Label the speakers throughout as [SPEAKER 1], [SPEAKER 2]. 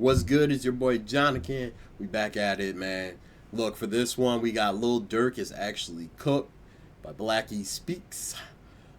[SPEAKER 1] What's good? It's your boy Jhnakin. We back at it, man. Look, for this one, we got Lil Durk is actually cooked by Blackie Speaks.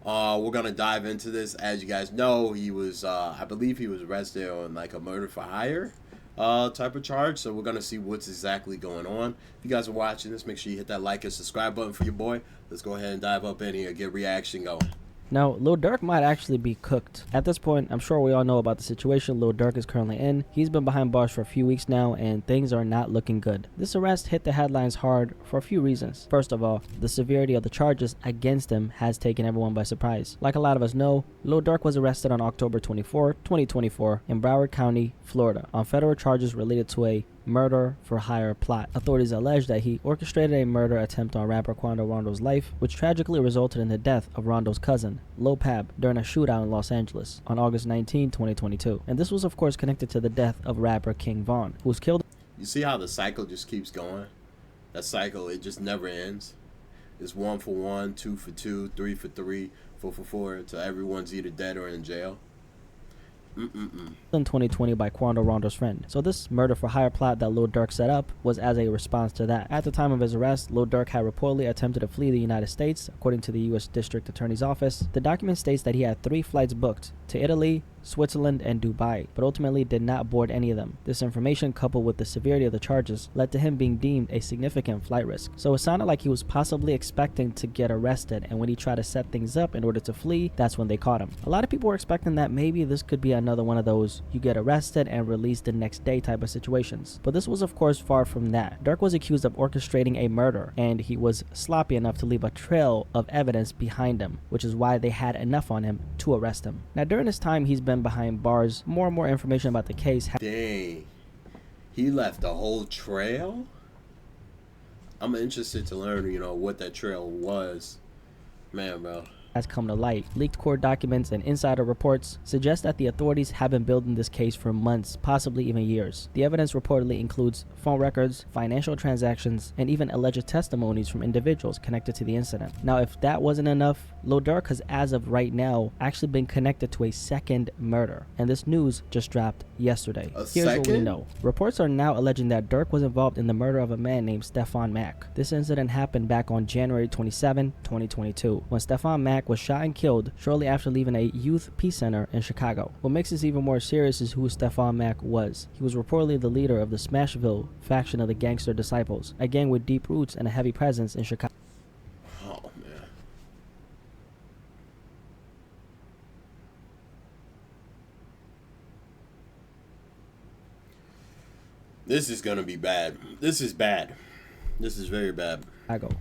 [SPEAKER 1] We're gonna dive into this. As you guys know, he was, I believe, he was arrested on like a murder for hire, type of charge. So we're gonna see what's exactly going on. If you guys are watching this, make sure you hit that like and subscribe button for your boy. Let's go ahead and dive up in here, get reaction going.
[SPEAKER 2] Now, Lil Durk might actually be cooked. At this point, I'm sure we all know about the situation Lil Durk is currently in. He's been behind bars for a few weeks now, and things are not looking good. This arrest hit the headlines hard for a few reasons. First of all, the severity of the charges against him has taken everyone by surprise. Like a lot of us know, Lil Durk was arrested on October 24, 2024 in Broward County, Florida, on federal charges related to a murder for hire plot. Authorities allege that he orchestrated a murder attempt on rapper Quando Rondo's life, which tragically resulted in the death of Rondo's cousin, Lil Pab, during a shootout in Los Angeles on August 19, 2022. And this was of course connected to the death of rapper King Von, who was killed.
[SPEAKER 1] You see how the cycle just keeps going? That cycle, it just never ends. It's 1 for 1, 2 for 2, 3 for 3, 4 for 4, until everyone's either dead or in jail.
[SPEAKER 2] In 2020 by Quando Rondo's friend. So this murder for hire plot that Lil Durk set up was as a response to that. At the time of his arrest, Lil Durk had reportedly attempted to flee the United States, according to the U.S. District Attorney's Office. The document states that he had 3 flights booked to Italy, Switzerland, and Dubai, but ultimately did not board any of them. This information, coupled with the severity of the charges, led to him being deemed a significant flight risk. So it sounded like he was possibly expecting to get arrested, and when he tried to set things up in order to flee, that's when they caught him. A lot of people were expecting that maybe this could be another one of those you get arrested and released the next day type of situations. But this was of course far from that. Durk was accused of orchestrating a murder, and he was sloppy enough to leave a trail of evidence behind him, which is why they had enough on him to arrest him. Now during this time he's been behind bars. More and more information about the case.
[SPEAKER 1] Dang. He left a whole trail? I'm interested to learn, what that trail was. Man, bro.
[SPEAKER 2] Has come to light. Leaked court documents and insider reports suggest that the authorities have been building this case for months, possibly even years. The evidence reportedly includes phone records, financial transactions, and even alleged testimonies from individuals connected to the incident. Now, if that wasn't enough, Lil Durk has, as of right now, actually been connected to a second murder, and this news just dropped yesterday. Here's what we know. Reports are now alleging that Durk was involved in the murder of a man named Stefan Mack. This incident happened back on January 27, 2022, when Stefan Mack was shot and killed shortly after leaving a youth peace center in Chicago. What makes this even more serious is who Stefan Mack was. He was reportedly the leader of the Smashville faction of the Gangster Disciples, a gang with deep roots and a heavy presence in Chicago.
[SPEAKER 1] Oh, man. This is gonna be bad. This is bad. This is very bad.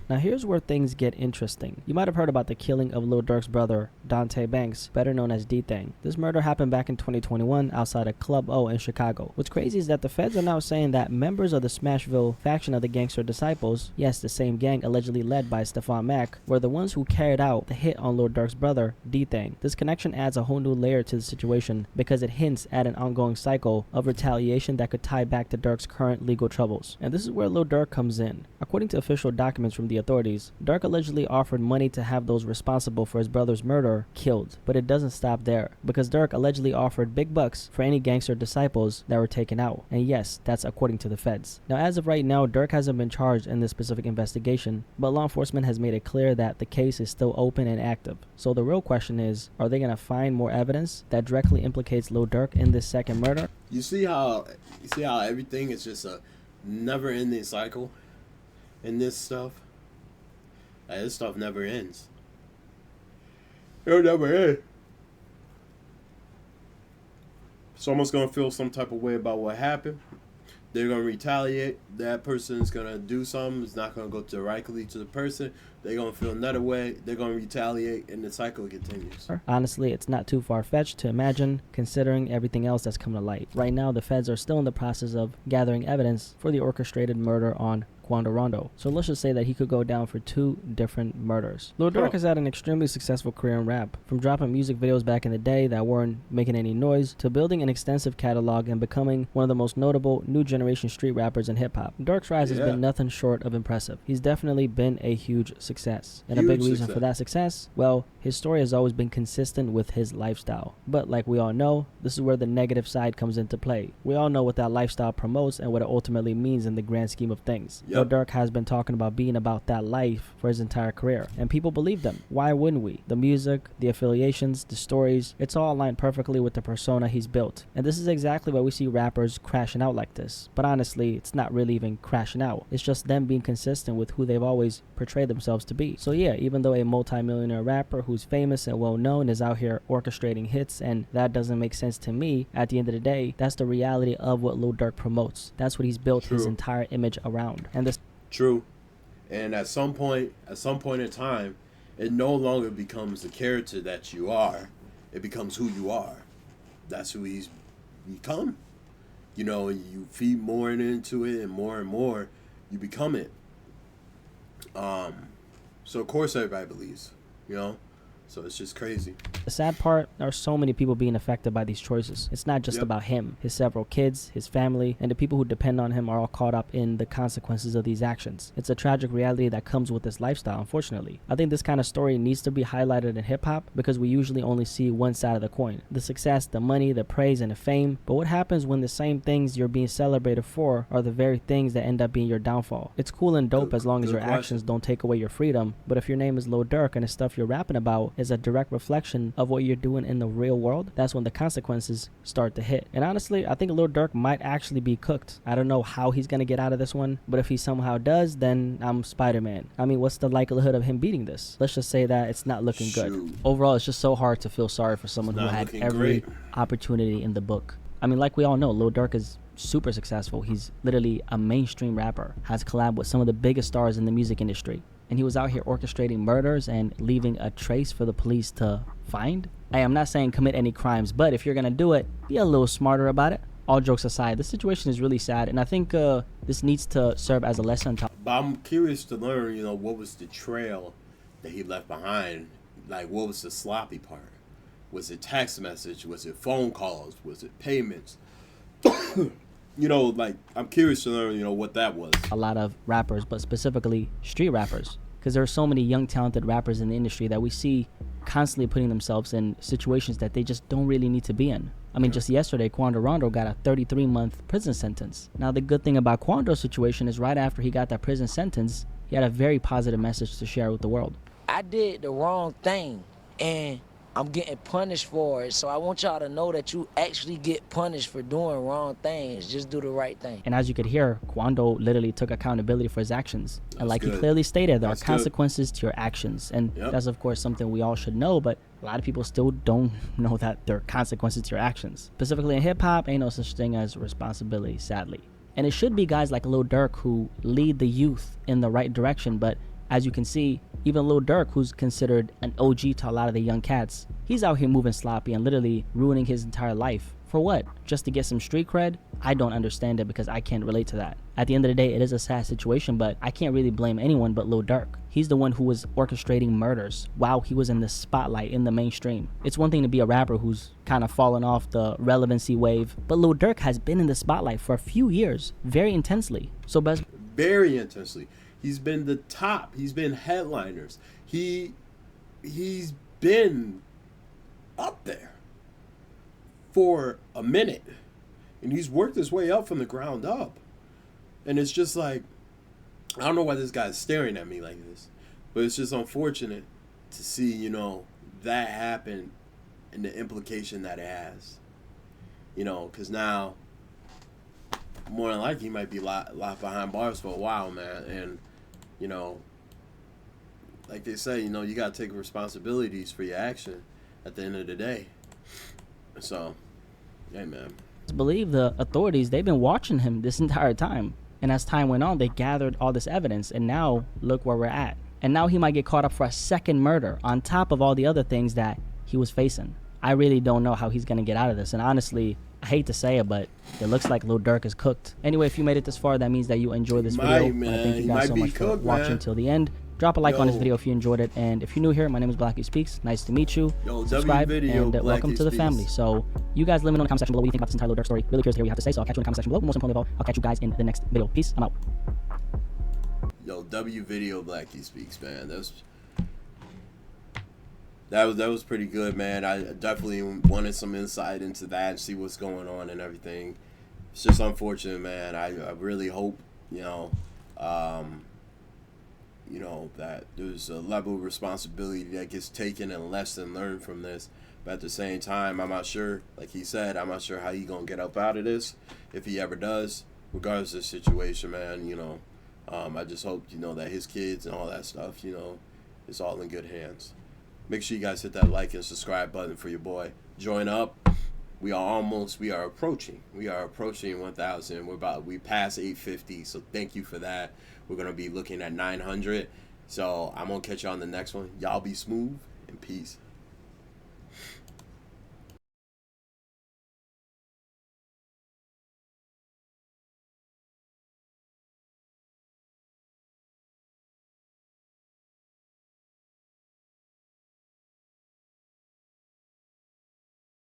[SPEAKER 2] Now here's where things get interesting. You might have heard about the killing of Lil Durk's brother, Dante Banks, better known as D-Thang. This murder happened back in 2021 outside of Club O in Chicago. What's crazy is that the feds are now saying that members of the Smashville faction of the Gangster Disciples, yes, the same gang allegedly led by Stefan Mack, were the ones who carried out the hit on Lil Durk's brother, D-Thang. This connection adds a whole new layer to the situation because it hints at an ongoing cycle of retaliation that could tie back to Durk's current legal troubles. And this is where Lil Durk comes in. According to official documents from the authorities, Durk allegedly offered money to have those responsible for his brother's murder killed. But it doesn't stop there, because Durk allegedly offered big bucks for any gangster disciples that were taken out. And yes, that's according to the feds. Now as of right now, Durk hasn't been charged in this specific investigation, but law enforcement has made it clear that the case is still open and active. So the real question is, are they going to find more evidence that directly implicates Lil Durk in this second murder?
[SPEAKER 1] You see how everything is just a never-ending cycle in this stuff? This stuff never ends. It'll never end. Someone's gonna feel some type of way about what happened. They're gonna retaliate. That person's gonna do something. It's not gonna go directly to the person. They're gonna feel another way. They're gonna retaliate, and the cycle continues.
[SPEAKER 2] Honestly, it's not too far-fetched to imagine, considering everything else that's come to light. Right now, the feds are still in the process of gathering evidence for the orchestrated murder on Quando Rondo. So let's just say that he could go down for 2 different murders. Lil Durk has had an extremely successful career in rap, from dropping music videos back in the day that weren't making any noise, to building an extensive catalog and becoming one of the most notable new generation street rappers in hip-hop. Durk's rise has been nothing short of impressive. He's definitely been a huge success. success. And a big
[SPEAKER 1] Huge
[SPEAKER 2] reason for that success, well, his story has always been consistent with his lifestyle. But like we all know, this is where the negative side comes into play. We all know what that lifestyle promotes and what it ultimately means in the grand scheme of things. Lil Durk has been talking about being about that life for his entire career, and people believe them. Why wouldn't we? The music, the affiliations, the stories, it's all aligned perfectly with the persona he's built. And this is exactly why we see rappers crashing out like this. But honestly, it's not really even crashing out. It's just them being consistent with who they've always portrayed themselves to be. So yeah, even though a multi-millionaire rapper who's famous and well known is out here orchestrating hits, and that doesn't make sense to me, at the end of the day, that's the reality of what Lil Durk promotes. That's what he's built his entire image around. And this
[SPEAKER 1] True. And at some point in time, it no longer becomes the character that you are. It becomes who you are. That's who he's become. You know, you feed more into it and more, you become it. So of course everybody believes, you know? So it's just crazy.
[SPEAKER 2] The sad part, there are so many people being affected by these choices. It's not just about him. His several kids, his family, and the people who depend on him are all caught up in the consequences of these actions. It's a tragic reality that comes with this lifestyle, unfortunately. I think this kind of story needs to be highlighted in hip-hop because we usually only see one side of the coin. The success, the money, the praise, and the fame. But what happens when the same things you're being celebrated for are the very things that end up being your downfall? It's cool and dope as long as your actions don't take away your freedom, but if your name is Lil Durk and the stuff you're rapping about is a direct reflection of what you're doing in the real world, that's when the consequences start to hit. And honestly, I think Lil Durk might actually be cooked. I don't know how he's gonna get out of this one, but if he somehow does, then I'm Spider-Man. I mean, what's the likelihood of him beating this? Let's just say that it's not looking good. Overall, it's just so hard to feel sorry for someone who had every opportunity in the book. I mean, like we all know, Lil Durk is super successful. He's literally a mainstream rapper, has collabed with some of the biggest stars in the music industry. And he was out here orchestrating murders and leaving a trace for the police to find. Hey, I'm not saying commit any crimes, but if you're gonna do it, be a little smarter about it. All jokes aside, this situation is really sad, and I think this needs to serve as a lesson.
[SPEAKER 1] But I'm curious to learn, you know, what was the trail that he left behind? Like, what was the sloppy part? Was it text message? Was it phone calls? Was it payments? You know, like, I'm curious to learn, you know, what that was.
[SPEAKER 2] A lot of rappers, but specifically street rappers, because there are so many young, talented rappers in the industry that we see constantly putting themselves in situations that they just don't really need to be in. I mean, just yesterday, Quando Rondo got a 33-month prison sentence. Now, the good thing about Quando's situation is right after he got that prison sentence, he had a very positive message to share with the world.
[SPEAKER 3] I did the wrong thing, and I'm getting punished for it, so I want y'all to know that you actually get punished for doing wrong things. Just do the right thing.
[SPEAKER 2] And as you could hear, Quando literally took accountability for his actions. And like he clearly stated, there are consequences to your actions. And that's, of course, something we all should know, but a lot of people still don't know that there are consequences to your actions. Specifically in hip-hop, ain't no such thing as responsibility, sadly. And it should be guys like Lil Durk who lead the youth in the right direction, but as you can see, even Lil Durk, who's considered an OG to a lot of the young cats, he's out here moving sloppy and literally ruining his entire life. For what? Just to get some street cred? I don't understand it because I can't relate to that. At the end of the day, it is a sad situation, but I can't really blame anyone but Lil Durk. He's the one who was orchestrating murders while he was in the spotlight in the mainstream. It's one thing to be a rapper who's kind of fallen off the relevancy wave, but Lil Durk has been in the spotlight for a few years, very intensely. So
[SPEAKER 1] very intensely. He's been the top. He's been headliners. He's been up there for a minute. And he's worked his way up from the ground up. And it's just like, I don't know why this guy's staring at me like this, but it's just unfortunate to see, you know, that happen and the implication that it has. You know, because now, more than likely, he might be locked behind bars for a while, man. And, you know, like they say, you know, you got to take responsibilities for your action at the end of the day. So, hey, man.
[SPEAKER 2] I believe the authorities, they've been watching him this entire time. And as time went on, they gathered all this evidence. And now, look where we're at. And now he might get caught up for a second murder on top of all the other things that he was facing. I really don't know how he's going to get out of this. And honestly, I hate to say it, but it looks like Lil Durk is cooked. Anyway, if you made it this far, that means that you enjoyed this video. And I thank you guys so much for watching till the end. Drop a like on this video if you enjoyed it. And if you're new here, my name is Blackie Speaks. Nice to meet you. Subscribe and welcome to the family. So you guys let me know in the comment section below what you think about this entire Lil Durk story. Really curious to hear what you have to say. So I'll catch you in the comment section below. Most importantly of all, I'll catch you guys in the next video. Peace. I'm out.
[SPEAKER 1] Yo, W video Blackie Speaks, man. That was pretty good, man. I definitely wanted some insight into that and see what's going on and everything. It's just unfortunate, man. I really hope, that there's a level of responsibility that gets taken and a lesson learned from this. But at the same time, I'm not sure, like he said, I'm not sure how he going to get up out of this, if he ever does, regardless of the situation, man. I just hope, that his kids and all that stuff, it's all in good hands. Make sure you guys hit that like and subscribe button for your boy. Join up. We are approaching 1,000. We passed 850, so thank you for that. We're going to be looking at 900. So I'm going to catch you on the next one. Y'all be smooth and peace.